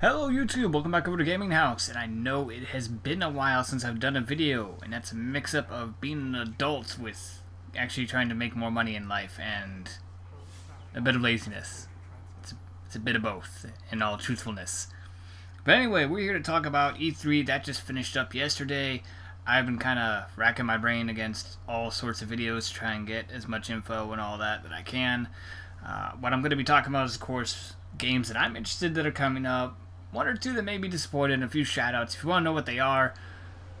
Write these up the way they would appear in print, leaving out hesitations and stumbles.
Hello YouTube, welcome back over to GamingHouse, and I know it has been a while since I've done a video, and that's a mix-up of being an adult with actually trying to make more money in life and a bit of laziness. It's a bit of both, in all truthfulness. But anyway, we're here to talk about E3. That just finished up yesterday. I've been kind of racking my brain against all sorts of videos to try and get as much info and all that I can. What I'm going to be talking about is, of course, games that I'm interested that are coming up. One or two that may be disappointed, and a few shoutouts. If you want to know what they are,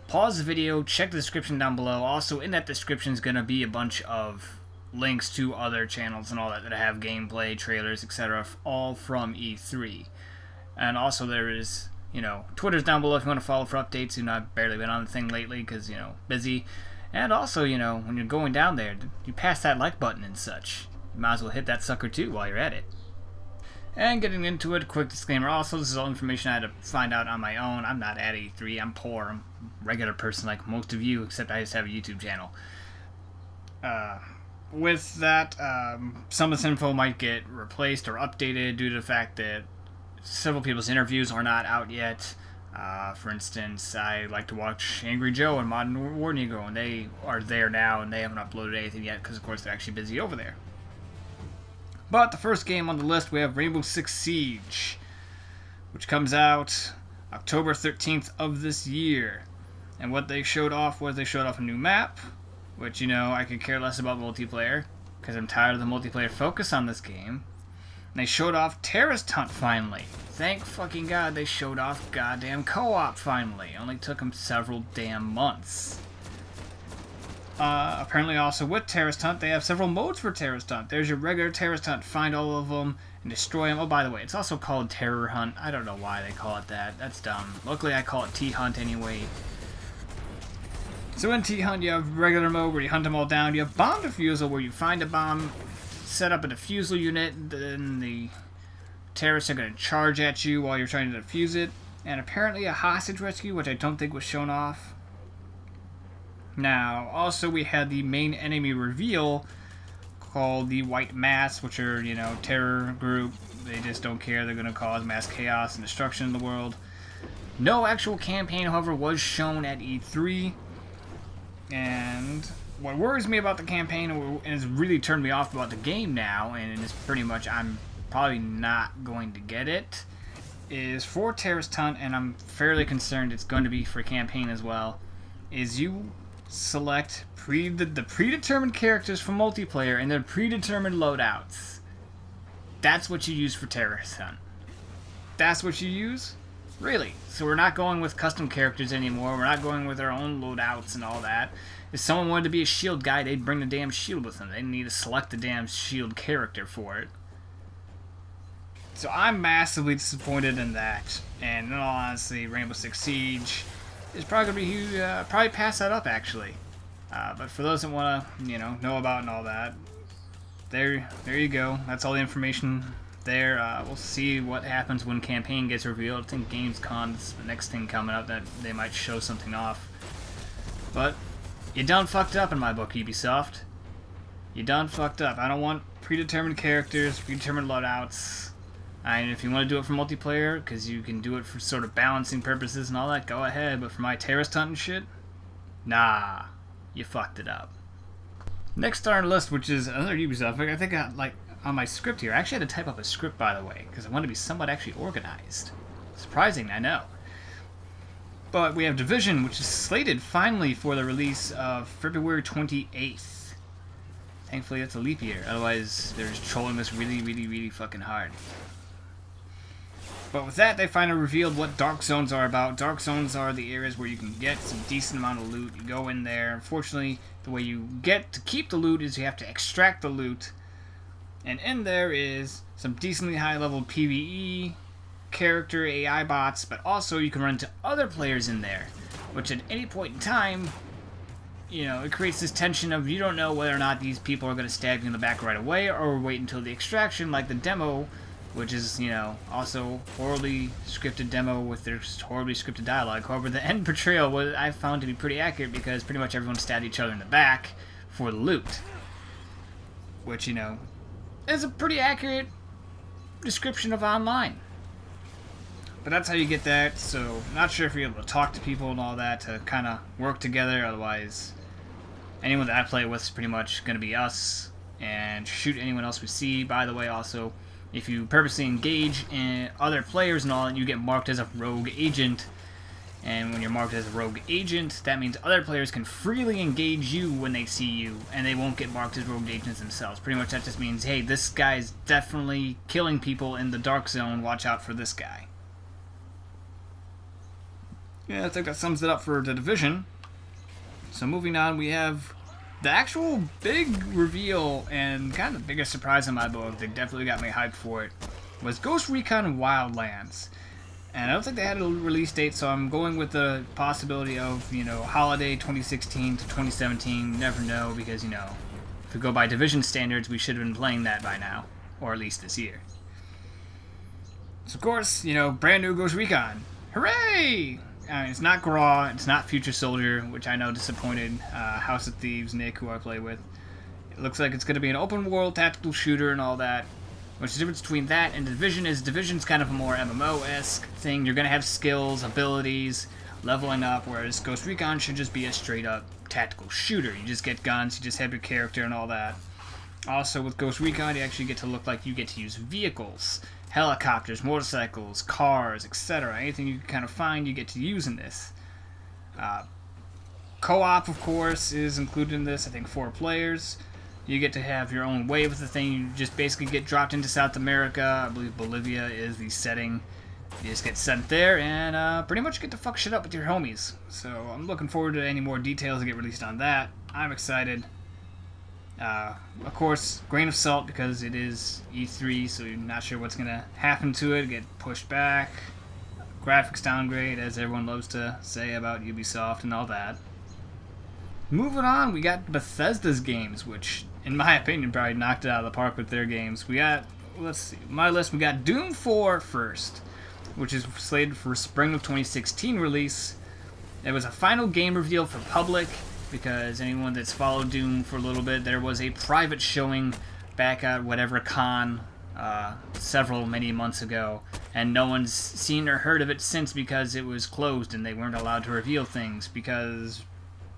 pause the video, check the description down below. Also, in that description is going to be a bunch of links to other channels and all that have gameplay, trailers, etc., all from E3. And also there is, Twitter's down below if you want to follow for updates. I've barely been on the thing lately because, busy. And also, when you're going down there, you pass that like button and such. You might as well hit that sucker too while you're at it. And getting into it, quick disclaimer also, this is all information I had to find out on my own. I'm not at E3, I'm poor, I'm a regular person like most of you, except I just have a YouTube channel. With that, some of this info might get replaced or updated due to the fact that several people's interviews are not out yet. For instance, I like to watch Angry Joe and Modern War Negro, and they are there now, and they haven't uploaded anything yet because, of course, they're actually busy over there. But the first game on the list, we have Rainbow Six Siege, which comes out October 13th of this year. And what they showed off was they showed off a new map, which, I could care less about multiplayer, because I'm tired of the multiplayer focus on this game. And they showed off Terrorist Hunt finally. Thank fucking God they showed off goddamn co-op finally. Only took them several damn months. Apparently also with Terrorist Hunt, they have several modes for Terrorist Hunt. There's your regular Terrorist Hunt, find all of them and destroy them. Oh, by the way, it's also called Terror Hunt. I don't know why they call it that. That's dumb. Luckily, I call it T-Hunt anyway. So in T-Hunt, you have regular mode where you hunt them all down. You have Bomb Defusal where you find a bomb, set up a defusal unit, then the terrorists are going to charge at you while you're trying to defuse it. And apparently a hostage rescue, which I don't think was shown off. Now, also we had the main enemy reveal called the White Mass, which are, terror group. They just don't care. They're going to cause mass chaos and destruction in the world. No actual campaign, however, was shown at E3. And what worries me about the campaign, and has really turned me off about the game now, and it's pretty much I'm probably not going to get it, is for Terrorist Hunt, and I'm fairly concerned it's going to be for campaign as well, is you select the predetermined characters for multiplayer and their predetermined loadouts. That's what you use for Terrorist Hunt. That's what you use? Really? So we're not going with custom characters anymore. We're not going with our own loadouts and all that. If someone wanted to be a shield guy, they'd bring the damn shield with them. They didn't need to select the damn shield character for it. So I'm massively disappointed in that. And in all honesty, Rainbow Six Siege is probably going to be, probably pass that up, actually. But for those that want to, know about and all that, there you go. That's all the information there. We'll see what happens when campaign gets revealed. I think Gamescom's the next thing coming up that they might show something off. But you done fucked up in my book, Ubisoft. You done fucked up. I don't want predetermined characters, predetermined loadouts. And if you want to do it for multiplayer, because you can do it for sort of balancing purposes and all that, go ahead. But for my terrorist hunt and shit, nah, you fucked it up. Next on our list, which is another Ubisoft, I think on my script here, I actually had to type up a script, by the way, because I want to be somewhat actually organized. Surprising, I know. But we have Division, which is slated finally for the release of February 28th. Thankfully, it's a leap year. Otherwise, they're just trolling us really, really, really fucking hard. But with that, they finally revealed what Dark Zones are about. Dark Zones are the areas where you can get some decent amount of loot. You go in there. Unfortunately, the way you get to keep the loot is you have to extract the loot. And in there is some decently high-level PvE, character, AI bots, but also you can run into other players in there, which at any point in time, it creates this tension of you don't know whether or not these people are going to stab you in the back right away or wait until the extraction, like the demo, which is, also horribly scripted demo with their horribly scripted dialogue. However, the end portrayal I found to be pretty accurate because pretty much everyone stabbed each other in the back for the loot. Which, is a pretty accurate description of online. But that's how you get that, so not sure if you're able to talk to people and all that to kind of work together, otherwise anyone that I play with is pretty much going to be us, and shoot anyone else we see. By the way, also, if you purposely engage in other players and all that, you get marked as a rogue agent, and when you're marked as a rogue agent, that means other players can freely engage you when they see you, and they won't get marked as rogue agents themselves. Pretty much that just means, hey, this guy's definitely killing people in the dark zone, watch out for this guy. Yeah, I think that sums it up for The Division. So moving on, we have the actual big reveal and kind of the biggest surprise in my book that definitely got me hyped for it was Ghost Recon Wildlands. And I don't think they had a release date, so I'm going with the possibility of, you know, holiday 2016 to 2017. Never know, because, you know, if we go by Division standards, we should have been playing that by now, or at least this year. So, of course, you know, brand new Ghost Recon. Hooray! I mean, it's not Graw, it's not Future Soldier, which I know disappointed House of Thieves, Nick, who I play with. It looks like it's going to be an open world tactical shooter and all that. Which the difference between that and Division is Division's kind of a more MMO-esque thing. You're going to have skills, abilities, leveling up, whereas Ghost Recon should just be a straight-up tactical shooter. You just get guns, you just have your character and all that. Also, with Ghost Recon, you actually get to look like you get to use vehicles. Helicopters, motorcycles, cars, etc. Anything you can kind of find, you get to use in this. Co-op, of course, is included in this. I think 4 players. You get to have your own way with the thing. You just basically get dropped into South America. I believe Bolivia is the setting. You just get sent there and pretty much get to fuck shit up with your homies. So I'm looking forward to any more details that get released on that. I'm excited. Of course, grain of salt because it is E3, so you're not sure what's going to happen to it. Get pushed back. Graphics downgrade, as everyone loves to say about Ubisoft and all that. Moving on, we got Bethesda's games, which, in my opinion, probably knocked it out of the park with their games. We got, let's see, my list, we got Doom 4 first, which is slated for spring of 2016 release. It was a final game reveal for public, because anyone that's followed Doom for a little bit, there was a private showing back at whatever con many months ago, and no one's seen or heard of it since because it was closed and they weren't allowed to reveal things because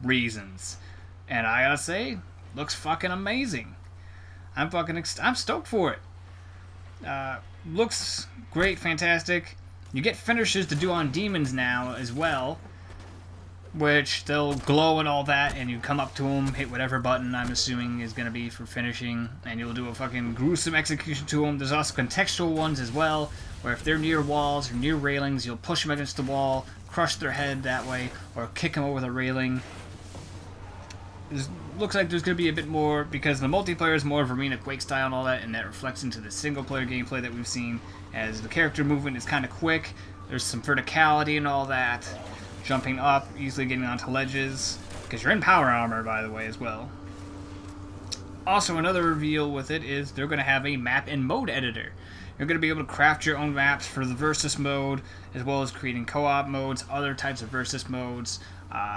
reasons. And I gotta say, looks fucking amazing. I'm stoked for it. Looks great, fantastic. You get finishes to do on demons now as well, which they'll glow and all that, and you come up to them, hit whatever button I'm assuming is going to be for finishing, and you'll do a fucking gruesome execution to them. There's also contextual ones as well, where if they're near walls or near railings, you'll push them against the wall, crush their head that way, or kick them over the railing. Looks like there's going to be a bit more, because the multiplayer is more of Arena Quake style and all that, and that reflects into the single player gameplay that we've seen, as the character movement is kind of quick. There's some verticality and all that. Jumping up, easily getting onto ledges, because you're in power armor, by the way, as well. Also, another reveal with it is they're going to have a map and mode editor. You're going to be able to craft your own maps for the Versus mode, as well as creating co-op modes, other types of Versus modes.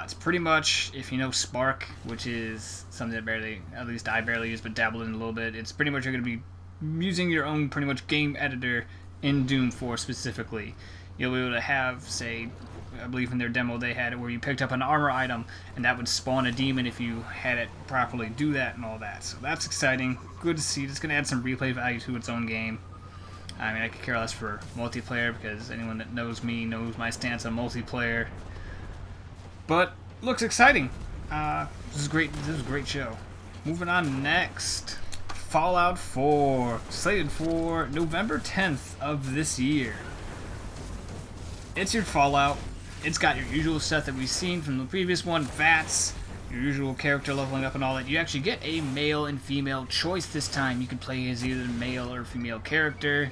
It's pretty much, if you know Spark, which is something that at least I barely use, but dabbled in a little bit, it's pretty much you're going to be using your own pretty much game editor in Doom 4 specifically. You'll be able to have, say, I believe in their demo they had it where you picked up an armor item and that would spawn a demon if you had it properly do that and all that. So that's exciting. Good to see. It's going to add some replay value to its own game. I mean, I could care less for multiplayer because anyone that knows me knows my stance on multiplayer. But looks exciting. This is great. This is a great show. Moving on next. Fallout 4. Slated for November 10th of this year. It's your Fallout. It's got your usual stuff that we've seen from the previous one, VATS, your usual character leveling up and all that. You actually get a male and female choice this time. You can play as either male or female character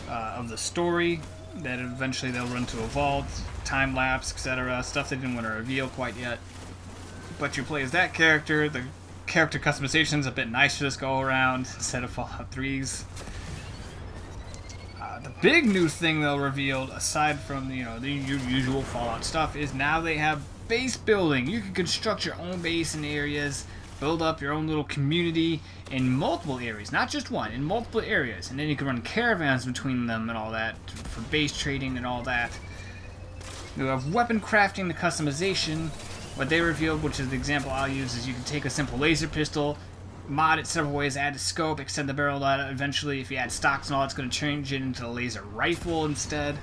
of the story that eventually they'll run to a vault, time lapse, etc. Stuff they didn't want to reveal quite yet. But you play as that character. The character customization is a bit nicer this go around instead of Fallout 3's. The big new thing they'll reveal, aside from the usual Fallout stuff, is now they have base building. You can construct your own base in areas, build up your own little community in multiple areas, not just one, in multiple areas, and then you can run caravans between them and all that for base trading and all that. You have weapon crafting, the customization. What they revealed, which is the example I'll use, is you can take a simple laser pistol, mod it several ways, add a scope, extend the barrel out. Eventually, if you add stocks and all, it's going to change it into a laser rifle instead,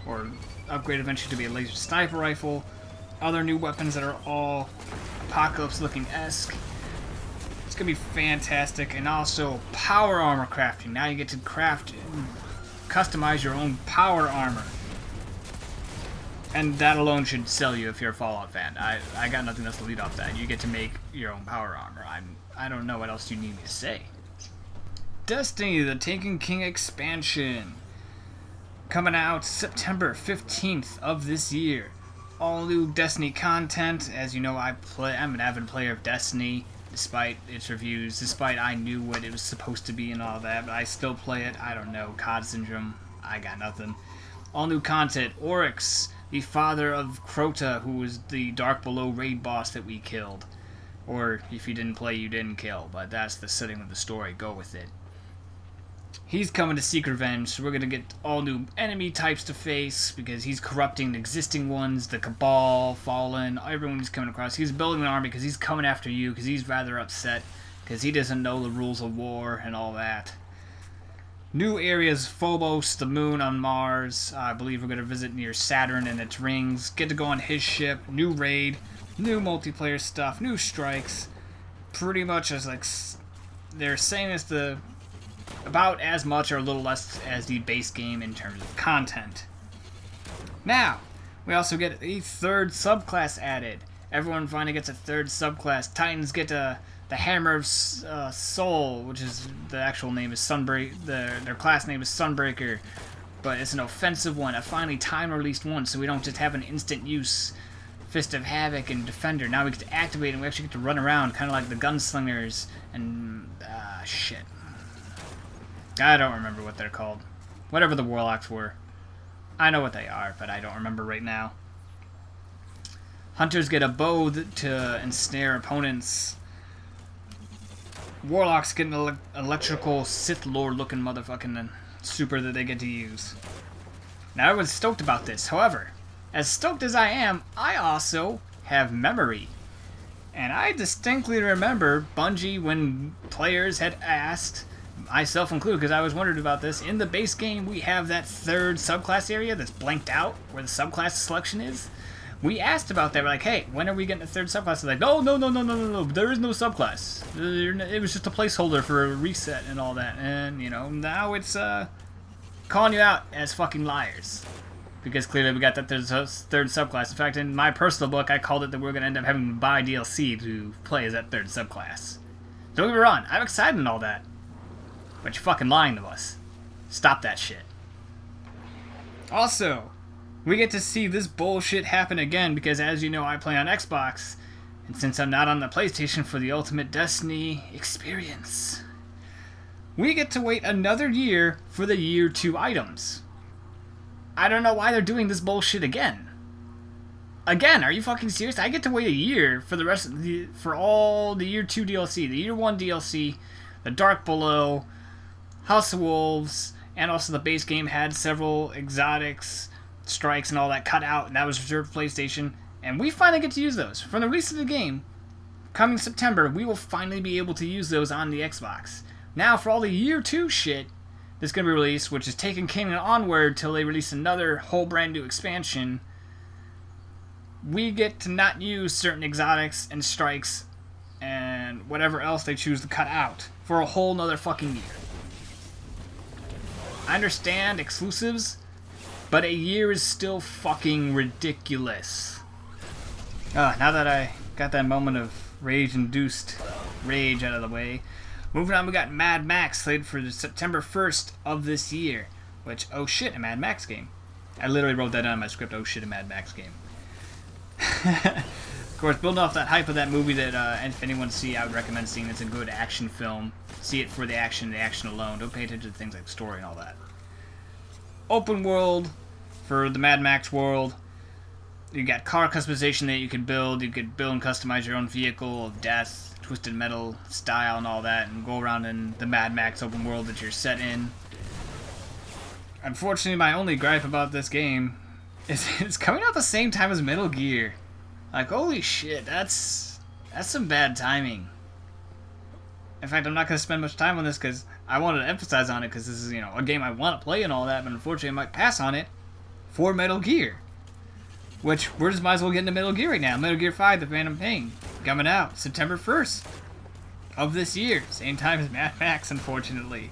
or upgrade eventually to be a laser sniper rifle. Other new weapons that are all apocalypse-looking-esque. It's going to be fantastic. And also, power armor crafting. Now you get to craft and customize your own power armor. And that alone should sell you if you're a Fallout fan. I got nothing else to lead off that. You get to make your own power armor. I don't know what else you need me to say. Destiny, the Taken King expansion. Coming out September 15th of this year. All new Destiny content. As you know, I'm an avid player of Destiny, despite its reviews, despite I knew what it was supposed to be and all that, but I still play it. I don't know, COD syndrome, I got nothing. All new content. Oryx, the father of Crota, who was the Dark Below raid boss that we killed. Or, if you didn't play, you didn't kill, but that's the setting of the story, go with it. He's coming to seek revenge, so we're going to get all new enemy types to face, because he's corrupting the existing ones, the Cabal, Fallen, everyone he's coming across. He's building an army because he's coming after you, because he's rather upset, because he doesn't know the rules of war and all that. New areas, Phobos, the moon on Mars. I believe we're going to visit near Saturn and its rings. Get to go on his ship, new raid, new multiplayer stuff, new strikes. Pretty much as like they're saying it's about as much or a little less as the base game in terms of content. Now, we also get a third subclass added. Everyone finally gets a third subclass. Titans get the Hammer of Soul, which is the actual name is their class name is Sunbreaker, but it's an offensive one, a finally time-released one, so we don't just have an instant use Fist of Havoc and Defender. Now we get to activate and we actually get to run around, kind of like the Gunslingers and shit. I don't remember what they're called. Whatever the Warlocks were. I know what they are, but I don't remember right now. Hunters get a bow to ensnare opponents. Warlocks get an electrical Sith Lord looking motherfucking super that they get to use. Now everyone's stoked about this. However, as stoked as I am, I also have memory. And I distinctly remember Bungie, when players had asked, myself included, because I was wondering about this, in the base game we have that third subclass area that's blanked out, where the subclass selection is. We asked about that, we're like, hey, when are we getting a third subclass? They're like, no, there is no subclass. It was just a placeholder for a reset and all that. And, you know, now it's calling you out as fucking liars. Because clearly we got that third subclass. In fact, in my personal book, I called it that we're going to end up having to buy DLC to play as that third subclass. Don't get me wrong, I'm excited and all that. But you're fucking lying to us. Stop that shit. Also, we get to see this bullshit happen again because, as you know, I play on Xbox. And since I'm not on the PlayStation for the Ultimate Destiny experience, we get to wait another year for the Year 2 items. I don't know why they're doing this bullshit again. Again, are you fucking serious? I get to wait a year for the rest of for all the Year 2 DLC, the Year 1 DLC, the Dark Below, House of Wolves, and also the base game had several exotics, strikes, and all that cut out, and that was reserved for PlayStation. And we finally get to use those. From the release of the game, coming September, we will finally be able to use those on the Xbox. Now, for all the Year 2 shit that's going to be released, which is Taken King and onward till they release another whole brand new expansion, we get to not use certain exotics and strikes and whatever else they choose to cut out for a whole nother fucking year. I understand exclusives, but a year is still fucking ridiculous. Now that I got that moment of rage-induced rage out of the way, moving on, we got Mad Max slated for September 1st of this year. Which, oh shit, a Mad Max game. I literally wrote that down in my script, oh shit, a Mad Max game. Of course, building off that hype of that movie that if anyone see, I would recommend seeing. It's a good action film. See it for the action alone. Don't pay attention to things like story and all that. Open world for the Mad Max world. You got car customization that you can build. You could build and customize your own vehicle of death. Twisted Metal style and all that, and go around in the Mad Max open world that you're set in. Unfortunately, my only gripe about this game is it's coming out the same time as Metal Gear. Like, holy shit, that's some bad timing. In fact, I'm not going to spend much time on this because I wanted to emphasize on it because this is, you know, a game I want to play and all that, but unfortunately I might pass on it for Metal Gear. Which, we're just might as well get into Metal Gear right now. Metal Gear 5, The Phantom Pain, coming out September 1st of this year. Same time as Mad Max, unfortunately.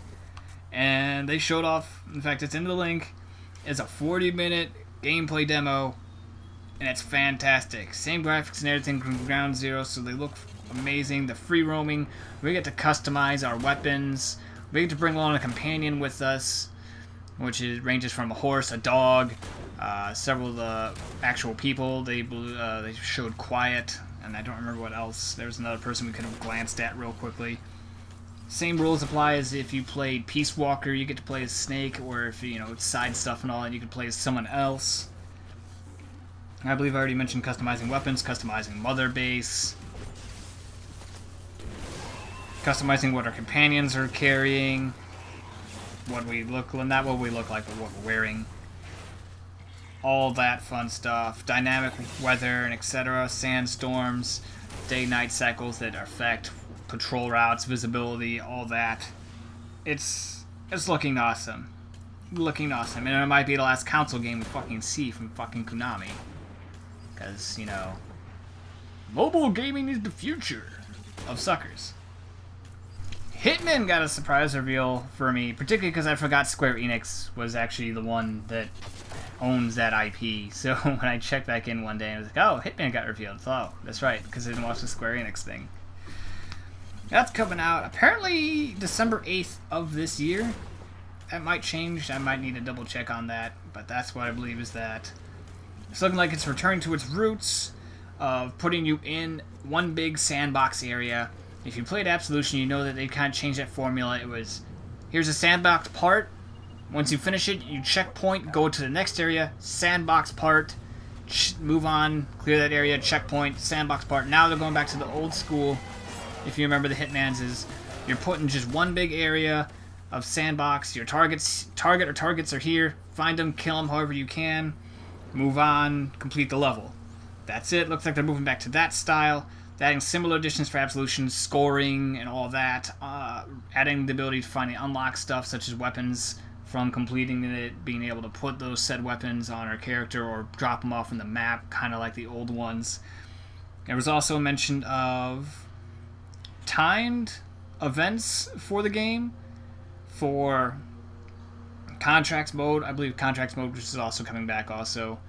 And they showed off, in fact, it's in the link, it's a 40-minute gameplay demo, and it's fantastic. Same graphics and everything from Ground Zero, so they look amazing. The free roaming, we get to customize our weapons. We get to bring along a companion with us, which ranges from a horse, a dog, several of the actual people. They showed Quiet, and I don't remember what else. There was another person we could have glanced at real quickly. Same rules apply as if you played Peace Walker. You get to play as Snake, or if you know it's side stuff and all that, you can play as someone else. I believe I already mentioned customizing weapons, customizing Mother Base, customizing what our companions are carrying, what we look, not what we look like, but what we're wearing. All that fun stuff. Dynamic weather and etc. Sandstorms, day-night cycles that affect patrol routes, visibility, all that. It's looking awesome. Looking awesome. And it might be the last console game we fucking see from fucking Konami. Because, you know, mobile gaming is the future of suckers. HItman got a surprise reveal for me, particularly because I forgot Square Enix was actually the one that owns that IP. So when I checked back in one day, I was like, oh, HItman got revealed. Oh, that's right, because I didn't watch the Square Enix thing. That's coming out apparently December 8th of this year. That might change. I might need to double check on that, but that's what I believe is that. It's looking like it's returning to its roots of putting you in one big sandbox area. If you played Absolution, you know that they kind of changed that formula. It was, here's a sandbox part. Once you finish it, you checkpoint, go to the next area, sandbox part, move on, clear that area, checkpoint, sandbox part. Now they're going back to the old school. If you remember the Hitmans, is you're put in just one big area of sandbox. Your target or targets are here. Find them, kill them however you can. Move on, complete the level. That's it. Looks like they're moving back to that style. They're adding similar additions for Absolution, scoring and all that. Adding the ability to find and unlock stuff such as weapons from completing it, being able to put those said weapons on our character or drop them off in the map, kind of like the old ones. There was also a mention of timed events for the game for contracts mode. I believe contracts mode, which is also coming back also.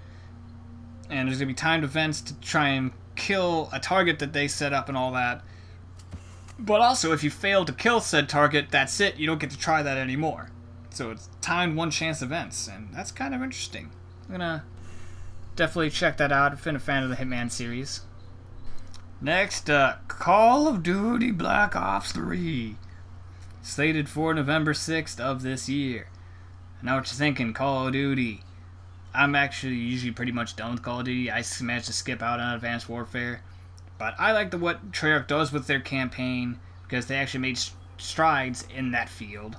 And there's going to be timed events to try and kill a target that they set up and all that. But also, if you fail to kill said target, that's it. You don't get to try that anymore. So it's timed one-chance events, and that's kind of interesting. I'm going to definitely check that out. I've been a fan of the Hitman series. Next, Call of Duty Black Ops 3. Slated for November 6th of this year. I know what you're thinking, Call of Duty. I'm actually usually pretty much done with Call of Duty. I managed to skip out on Advanced Warfare. But I like what Treyarch does with their campaign, because they actually made strides in that field.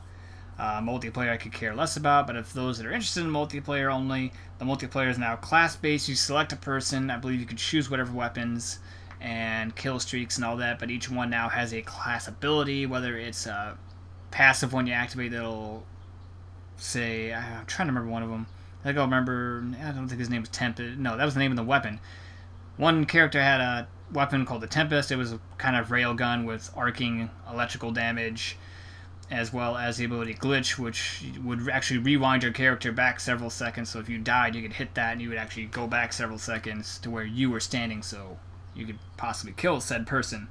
Multiplayer I could care less about, but if those that are interested in multiplayer only, the multiplayer is now class-based. You select a person. I believe you can choose whatever weapons and kill streaks and all that, but each one now has a class ability, whether it's a passive one you activate that'll say, I'm trying to remember one of them. I think I'll remember, I don't think his name was Tempest. No, that was the name of the weapon. One character had a weapon called the Tempest. It was a kind of railgun with arcing electrical damage, as well as the ability Glitch, which would actually rewind your character back several seconds. So if you died, you could hit that and you would actually go back several seconds to where you were standing, so you could possibly kill said person.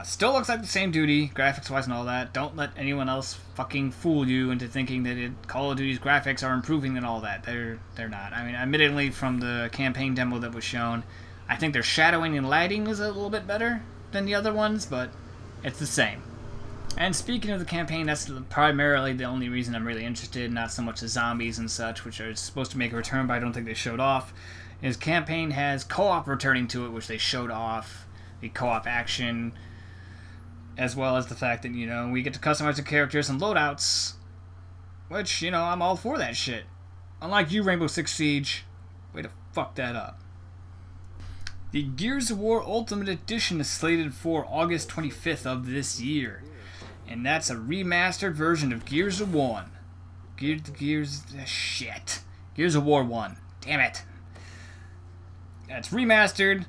Still looks like the same duty, graphics-wise and all that. Don't let anyone else fucking fool you into thinking that Call of Duty's graphics are improving and all that. They're not. I mean, admittedly, from the campaign demo that was shown, I think their shadowing and lighting is a little bit better than the other ones, but it's the same. And speaking of the campaign, that's primarily the only reason I'm really interested, not so much the zombies and such, which are supposed to make a return, but I don't think they showed off. His campaign has co-op returning to it, which they showed off the co-op action, as well as the fact that, we get to customize the characters and loadouts, which, I'm all for that shit. Unlike you, Rainbow Six Siege, way to fuck that up. The Gears of War Ultimate Edition is slated for August 25th of this year. And that's a remastered version of Gears of 1. Gears of War 1. Damn it. It's remastered.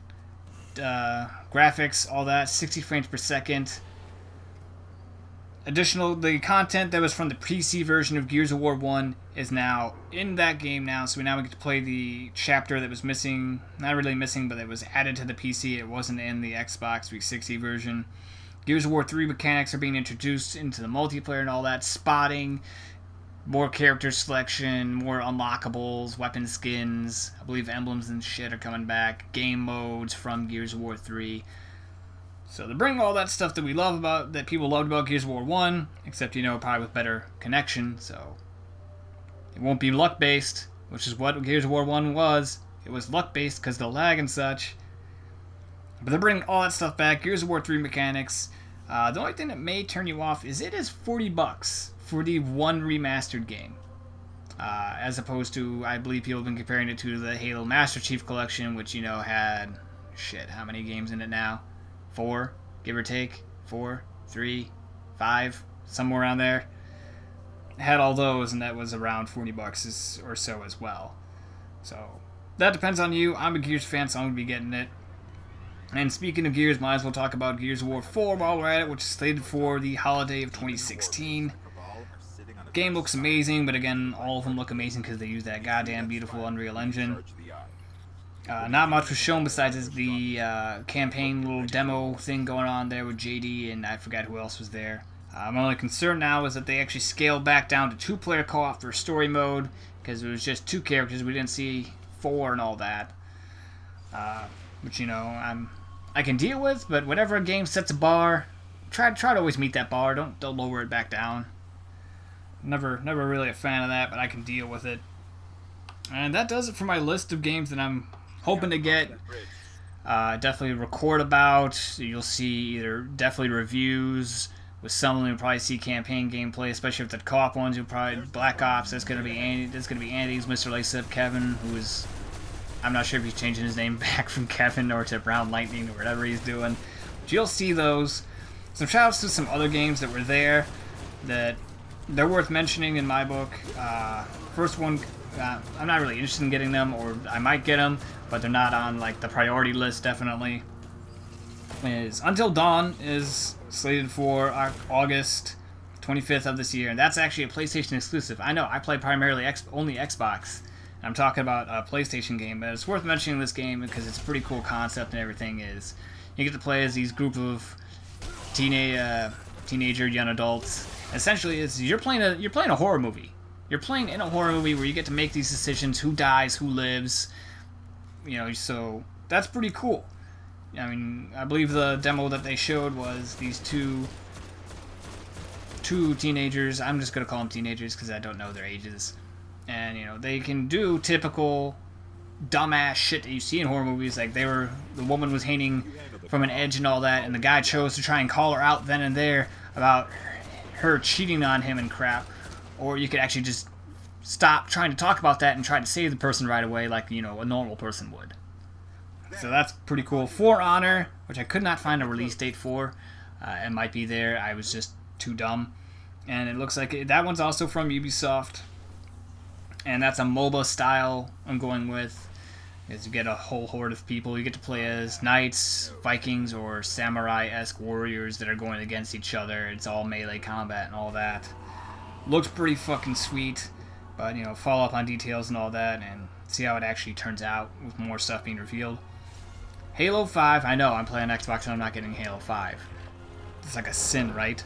Graphics, all that, 60 frames per second. The content that was from the PC version of Gears of War 1 is now in that game now, so we get to play the chapter that was missing, not really missing, but it was added to the PC. It wasn't in the Xbox 360 version. Gears of War 3 mechanics are being introduced into the multiplayer and all that, spotting, more character selection, more unlockables, weapon skins, I believe emblems and shit are coming back, game modes from Gears of War 3. So they're bringing all that stuff that we love about, that people loved about Gears of War 1, except, probably with better connection, so it won't be luck-based, which is what Gears of War 1 was. It was luck-based because of the lag and such. But they're bringing all that stuff back. Gears of War 3 mechanics. The only thing that may turn you off is it is $40 for the one remastered game. As opposed to, I believe people have been comparing it to the Halo Master Chief Collection, which, had, how many games in it now? 4, give or take. 4, 3, 5, somewhere around there. Had all those, and that was around $40 or so as well. So, that depends on you. I'm a Gears fan, so I'm going to be getting it. And speaking of Gears, might as well talk about Gears of War 4 while we're at it, which is slated for the holiday of 2016. Game looks amazing, but again, all of them look amazing because they use that goddamn beautiful Unreal Engine. Not much was shown besides the campaign little demo thing going on there with JD, and I forgot who else was there. My only concern now is that they actually scaled back down to 2-player co-op for story mode, because it was just 2 characters. We didn't see 4 and all that. Which, I can deal with, but whenever a game sets a bar, try to always meet that bar. Don't lower it back down. Never really a fan of that, but I can deal with it. And that does it for my list of games that I'm hoping to get. Definitely record about. You'll see definitely reviews. With some of them, you'll probably see campaign gameplay, especially if the co-op ones. You'll probably Black Ops. That's gonna be Andy. That's gonna be Andy's Mr. Laceup Kevin, who is. I'm not sure if he's changing his name back from Kevin or to Brown Lightning or whatever he's doing. But you'll see those. Some shoutouts to some other games that were there that they're worth mentioning in my book. First one, I'm not really interested in getting them, or I might get them, but they're not on like the priority list. Definitely is Until Dawn is slated for August 25th of this year, and that's actually a PlayStation exclusive. I know I play primarily only Xbox. I'm talking about a PlayStation game, but it's worth mentioning this game because it's a pretty cool concept and everything. Is you get to play as these group of teenager young adults. Essentially, you're playing a horror movie. You're playing in a horror movie where you get to make these decisions: who dies, who lives. So that's pretty cool. I mean, I believe the demo that they showed was these two teenagers. I'm just gonna call them teenagers because I don't know their ages. And, they can do typical dumbass shit that you see in horror movies. Like, the woman was hanging from an edge and all that, and the guy chose to try and call her out then and there about her cheating on him and crap. Or you could actually just stop trying to talk about that and try to save the person right away like, a normal person would. So that's pretty cool. For Honor, which I could not find a release date for. It might be there. I was just too dumb. And it looks like that one's also from Ubisoft. And that's a MOBA style I'm going with. Is you get a whole horde of people. You get to play as knights, Vikings, or samurai-esque warriors that are going against each other. It's all melee combat and all that. Looks pretty fucking sweet. But, follow up on details and all that and see how it actually turns out with more stuff being revealed. Halo 5, I know I'm playing Xbox and I'm not getting Halo 5. It's like a sin, right?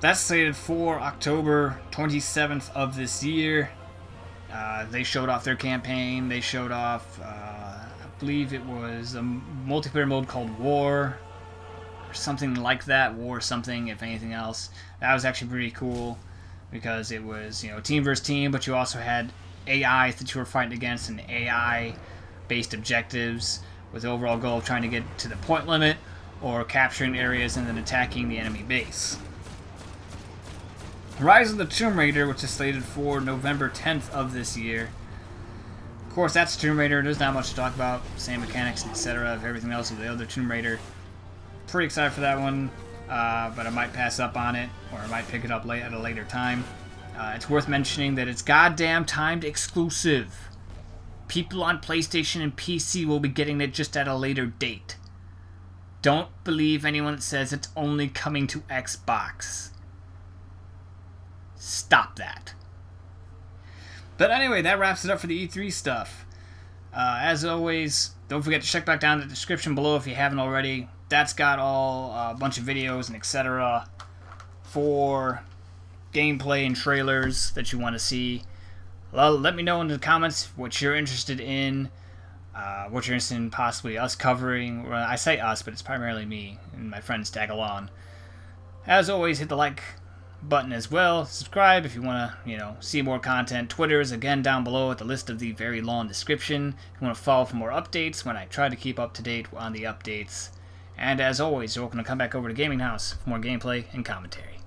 That's slated for October 27th of this year. They showed off their campaign. They showed off, I believe it was a multiplayer mode called War, or something like that. War something, if anything else. That was actually pretty cool, because it was, team versus team, but you also had AI that you were fighting against, and AI-based objectives, with the overall goal of trying to get to the point limit, or capturing areas and then attacking the enemy base. Rise of the Tomb Raider, which is slated for November 10th of this year. Of course, that's Tomb Raider. There's not much to talk about. Same mechanics, etc. of everything else of the other Tomb Raider. Pretty excited for that one, but I might pass up on it, or I might pick it up at a later time. It's worth mentioning that it's goddamn timed exclusive. People on PlayStation and PC will be getting it just at a later date. Don't believe anyone that says it's only coming to Xbox. Stop that. But anyway, that wraps it up for the E3 stuff. As always, don't forget to check back down in the description below if you haven't already. That's got a bunch of videos and etc. for gameplay and trailers that you want to see. Well, let me know in the comments what you're interested in. What you're interested in possibly us covering. Well, I say us, but it's primarily me and my friends tag along. As always, hit the like button as well. Subscribe if you want to, see more content. Twitter is again down below at the list of the very long description. If you want to follow for more updates when I try to keep up to date on the updates. And as always, you're welcome to come back over to GamingHouse for more gameplay and commentary.